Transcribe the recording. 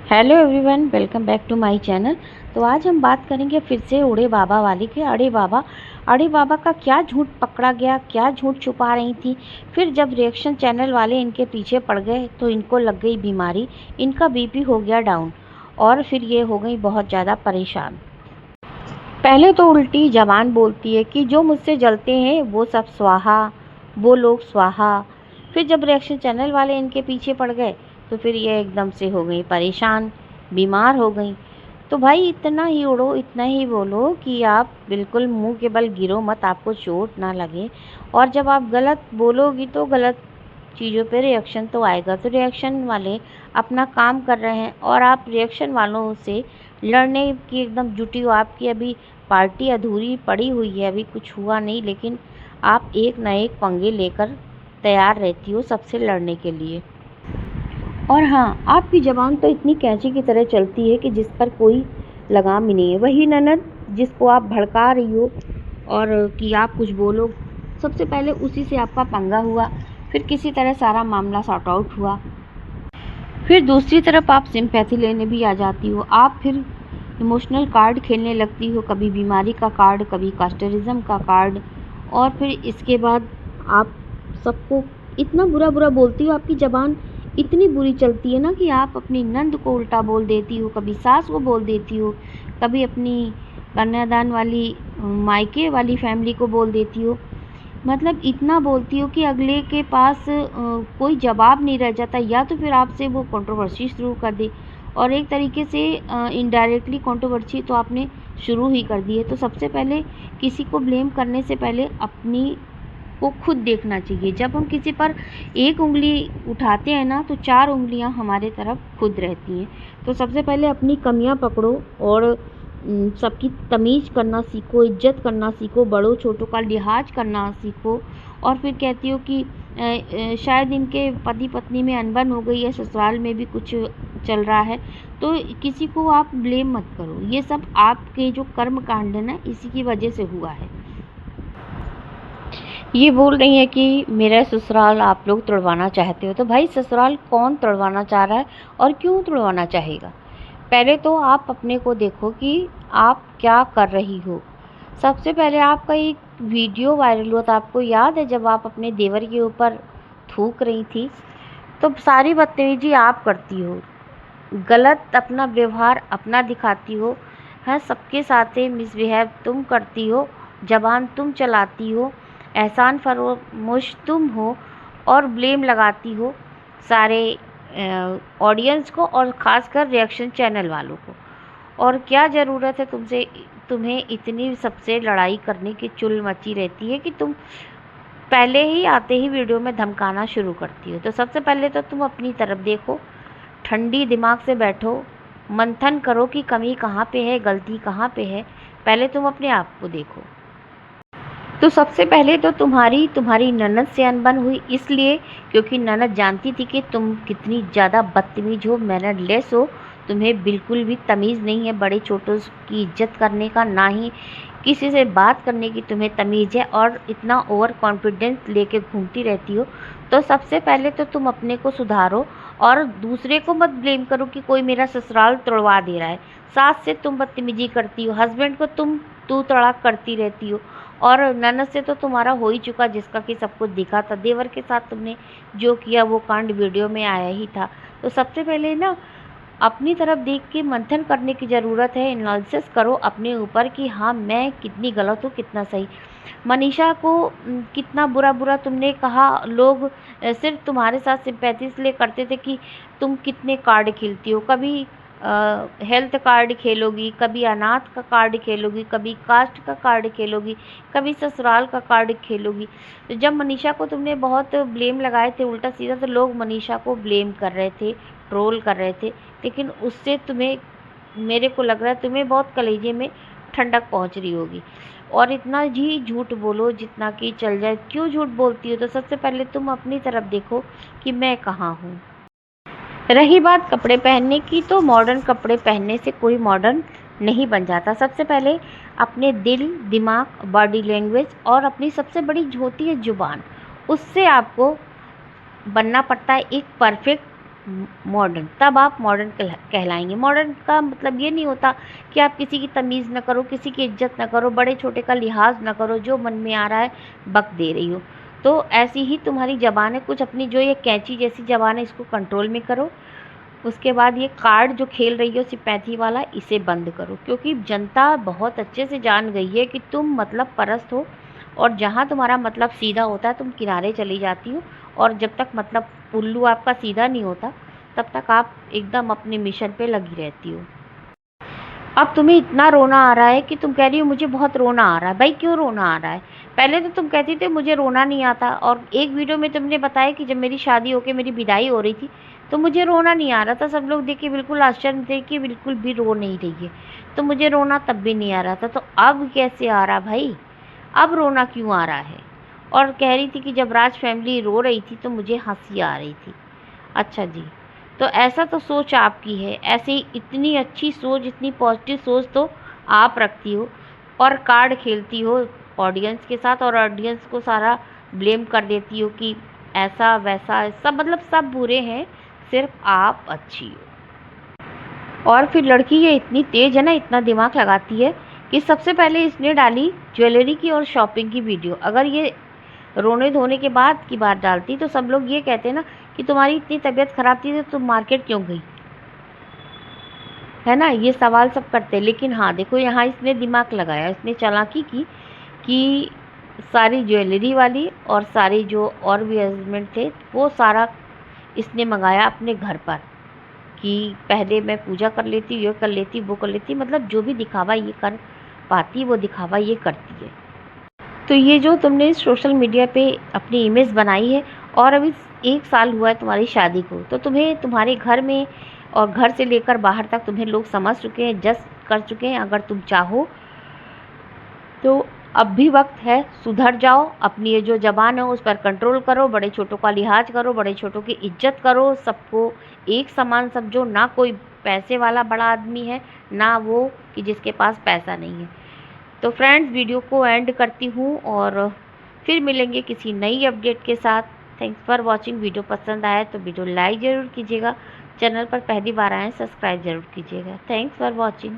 Hello everyone, welcome back to my channel. तो आज हम बात करेंगे फिर से उड़े बाबा वाली के। अड़े बाबा का क्या झूठ पकड़ा गया, क्या झूठ छुपा रही थी। फिर जब रिएक्शन चैनल वाले इनके पीछे पड़ गए तो इनको लग गई बीमारी, इनका बीपी हो गया डाउन और फिर ये हो गई बहुत ज़्यादा परेशान। पहले तो उल्टी जबान बोलती है कि जो मुझसे जलते हैं वो सब स्वाहा, वो लोग स्वाहा। फिर जब रिएक्शन चैनल वाले इनके पीछे पड़ गए तो फिर ये एकदम से हो गई परेशान, बीमार हो गई। तो भाई इतना ही उड़ो, इतना ही बोलो कि आप बिल्कुल मुंह के बल गिरो मत, आपको चोट ना लगे। और जब आप गलत बोलोगी तो गलत चीज़ों पे रिएक्शन तो आएगा। तो रिएक्शन वाले अपना काम कर रहे हैं और आप रिएक्शन वालों से लड़ने की एकदम जुटी हो। आपकी अभी पार्टी अधूरी पड़ी हुई है, अभी कुछ हुआ नहीं, लेकिन आप एक न एक पंगे लेकर तैयार रहती हो सबसे लड़ने के लिए। और हाँ, आपकी ज़बान तो इतनी कैंची की तरह चलती है कि जिस पर कोई लगाम ही नहीं है। वही ननद जिसको आप भड़का रही हो और कि आप कुछ बोलो, सबसे पहले उसी से आपका पंगा हुआ, फिर किसी तरह सारा मामला सॉर्ट आउट हुआ। फिर दूसरी तरफ आप सिंपैथी लेने भी आ जाती हो। आप फिर इमोशनल कार्ड खेलने लगती हो, कभी बीमारी का कार्ड, कभी कास्टरिज्म का कार्ड। और फिर इसके बाद आप सबको इतना बुरा बुरा बोलती हो। आपकी ज़बान इतनी बुरी चलती है ना कि आप अपनी नंद को उल्टा बोल देती हो, कभी सास को बोल देती हो, कभी अपनी कन्यादान वाली मायके वाली फैमिली को बोल देती हो। मतलब इतना बोलती हो कि अगले के पास कोई जवाब नहीं रह जाता, या तो फिर आपसे वो कंट्रोवर्सी शुरू कर दे। और एक तरीके से इनडायरेक्टली कंट्रोवर्सी तो आपने शुरू ही कर दी है। तो सबसे पहले किसी को ब्लेम करने से पहले अपनी को खुद देखना चाहिए। जब हम किसी पर एक उंगली उठाते हैं ना, तो चार उंगलियां हमारे तरफ खुद रहती हैं। तो सबसे पहले अपनी कमियां पकड़ो और सबकी तमीज़ करना सीखो, इज्जत करना सीखो, बड़ों छोटों का लिहाज करना सीखो। और फिर कहती हो कि शायद इनके पति पत्नी में अनबन हो गई है, ससुराल में भी कुछ चल रहा है, तो किसी को आप ब्लेम मत करो। ये सब आपके जो कर्म कांड है ना, इसी की वजह से हुआ है। ये बोल रही है कि मेरा ससुराल आप लोग तुड़वाना चाहते हो। तो भाई ससुराल कौन तुड़वाना चाह रहा है और क्यों तुड़वाना चाहेगा? पहले तो आप अपने को देखो कि आप क्या कर रही हो। सबसे पहले आपका एक वीडियो वायरल हुआ था, आपको याद है, जब आप अपने देवर के ऊपर थूक रही थी। तो सारी बदतमीजी आप करती हो, गलत अपना व्यवहार अपना दिखाती हो, है सबके साथ मिसबिहेव तुम करती हो, ज़बान तुम चलाती हो, एहसान फरोमोश तुम हो और ब्लेम लगाती हो सारे ऑडियंस को और ख़ासकर रिएक्शन चैनल वालों को। और क्या ज़रूरत है तुम्हें इतनी सबसे लड़ाई करने की चुल मची रहती है कि तुम पहले ही आते ही वीडियो में धमकाना शुरू करती हो। तो सबसे पहले तो तुम अपनी तरफ देखो, ठंडी दिमाग से बैठो, मंथन करो कि कमी कहाँ पे है, गलती कहाँ पे है। पहले तुम अपने आप को देखो। तो सबसे पहले तो तुम्हारी ननद से अनबन हुई, इसलिए क्योंकि ननद जानती थी कि तुम कितनी ज़्यादा बदतमीज हो, मैनरलेस हो, तुम्हें बिल्कुल भी तमीज़ नहीं है बड़े छोटों की इज्जत करने का, ना ही किसी से बात करने की तुम्हें तमीज़ है, और इतना ओवर कॉन्फिडेंस लेके घूमती रहती हो। तो सबसे पहले तो तुम अपने को सुधारो और दूसरे को मत ब्लेम करो कि कोई मेरा ससुराल तोड़वा दे रहा है। सास से तुम बदतमीजी करती हो, हस्बैंड को तुम तू तड़ाक करती रहती हो, और ननद से तो तुम्हारा हो ही चुका, जिसका कि सबको दिखा था। देवर के साथ तुमने जो किया वो कांड वीडियो में आया ही था। तो सबसे पहले ना अपनी तरफ देख के मंथन करने की ज़रूरत है, एनालिसिस करो अपने ऊपर कि हाँ मैं कितनी गलत हूँ, कितना सही। मनीषा को कितना बुरा बुरा तुमने कहा। लोग सिर्फ तुम्हारे साथ सिंपैथी इसलिए करते थे कि तुम कितने कार्ड खेलती हो, कभी हेल्थ कार्ड खेलोगी, कभी अनाथ का कार्ड खेलोगी, कभी कास्ट का कार्ड खेलोगी, कभी ससुराल का कार्ड खेलोगी। तो जब मनीषा को तुमने बहुत ब्लेम लगाए थे उल्टा सीधा, तो लोग मनीषा को ब्लेम कर रहे थे, ट्रोल कर रहे थे, लेकिन उससे तुम्हें, मेरे को लग रहा है तुम्हें बहुत कलेजे में ठंडक पहुंच रही होगी। और इतना ही झूठ बोलो जितना कि चल जाए। क्यों झूठ बोलती हो? तो सबसे पहले तुम अपनी तरफ देखो कि मैं कहाँ हूँ। रही बात कपड़े पहनने की, तो मॉडर्न कपड़े पहनने से कोई मॉडर्न नहीं बन जाता। सबसे पहले अपने दिल, दिमाग, बॉडी लैंग्वेज और अपनी सबसे बड़ी जो होती है जुबान, उससे आपको बनना पड़ता है एक परफेक्ट मॉडर्न, तब आप मॉडर्न कहलाएंगे। मॉडर्न का मतलब ये नहीं होता कि आप किसी की तमीज़ न करो, किसी की इज्जत न करो, बड़े छोटे का लिहाज न करो, जो मन में आ रहा है बक दे रही हो। तो ऐसी ही तुम्हारी ज़बान है, कुछ अपनी जो ये कैंची जैसी ज़बान है इसको कंट्रोल में करो। उसके बाद ये कार्ड जो खेल रही हो सिंपैथी वाला, इसे बंद करो, क्योंकि जनता बहुत अच्छे से जान गई है कि तुम मतलब परस्त हो, और जहाँ तुम्हारा मतलब सीधा होता है तुम किनारे चली जाती हो, और जब तक मतलब उल्लू आपका सीधा नहीं होता तब तक आप एकदम अपने मिशन पे लगी रहती हो। अब तुम्हें इतना रोना आ रहा है कि तुम कह रही हो मुझे बहुत रोना आ रहा है। भाई क्यों रोना आ रहा है? पहले तो तुम कहती थी मुझे रोना नहीं आता, और एक वीडियो में तुमने बताया कि जब मेरी शादी होके मेरी विदाई हो रही थी तो मुझे रोना नहीं आ रहा था। सब लोग देख के बिल्कुल आश्चर्य थे कि बिल्कुल भी रो नहीं रही है, तो मुझे रोना तब भी नहीं आ रहा था, तो अब कैसे आ रहा भाई? अब रोना क्यों आ रहा है? और कह रही थी कि जब राज फैमिली रो रही थी तो मुझे हंसी आ रही थी। अच्छा जी, तो ऐसा तो सोच आपकी है, ऐसे ही इतनी अच्छी सोच, इतनी पॉजिटिव सोच तो आप रखती हो, और कार्ड खेलती हो ऑडियंस के साथ, और ऑडियंस को सारा ब्लेम कर देती हो कि ऐसा वैसा सब, मतलब सब बुरे हैं, सिर्फ आप अच्छी हो। और फिर लड़की ये इतनी तेज है ना, इतना दिमाग लगाती है कि सबसे पहले इसने डाली ज्वेलरी की और शॉपिंग की वीडियो। अगर ये रोने धोने के बाद की बात डालती तो सब लोग ये कहते ना कि तुम्हारी इतनी तबीयत खराब थी तो तुम मार्केट क्यों गई, है ना, ये सवाल सब करते। लेकिन हाँ देखो, यहाँ इसने दिमाग लगाया, इसने चालाकी की कि सारी ज्वेलरी वाली और सारी जो और भी अरेंजमेंट थे वो सारा इसने मंगाया अपने घर पर, कि पहले मैं पूजा कर लेती, ये कर लेती, वो कर लेती, मतलब जो भी दिखावा ये कर पाती वो दिखावा ये करती है। तो ये जो तुमने सोशल मीडिया पे अपनी इमेज बनाई है, और अभी 1 साल हुआ है तुम्हारी शादी को, तो तुम्हें तुम्हारे घर में और घर से लेकर बाहर तक तुम्हें लोग समझ चुके हैं, जज कर चुके हैं। अगर तुम चाहो तो अब भी वक्त है, सुधर जाओ, अपनी ये जो ज़बान है उस पर कंट्रोल करो, बड़े छोटों का लिहाज करो, बड़े छोटों की इज्जत करो, सबको एक समान समझो। ना कोई पैसे वाला बड़ा आदमी है, ना वो कि जिसके पास पैसा नहीं है। तो फ्रेंड्स, वीडियो को एंड करती हूँ, और फिर मिलेंगे किसी नई अपडेट के साथ। Thanks for watching. वीडियो पसंद आया तो वीडियो लाइक ज़रूर कीजिएगा, चैनल पर पहली बार आए सब्सक्राइब ज़रूर कीजिएगा। Thanks for watching.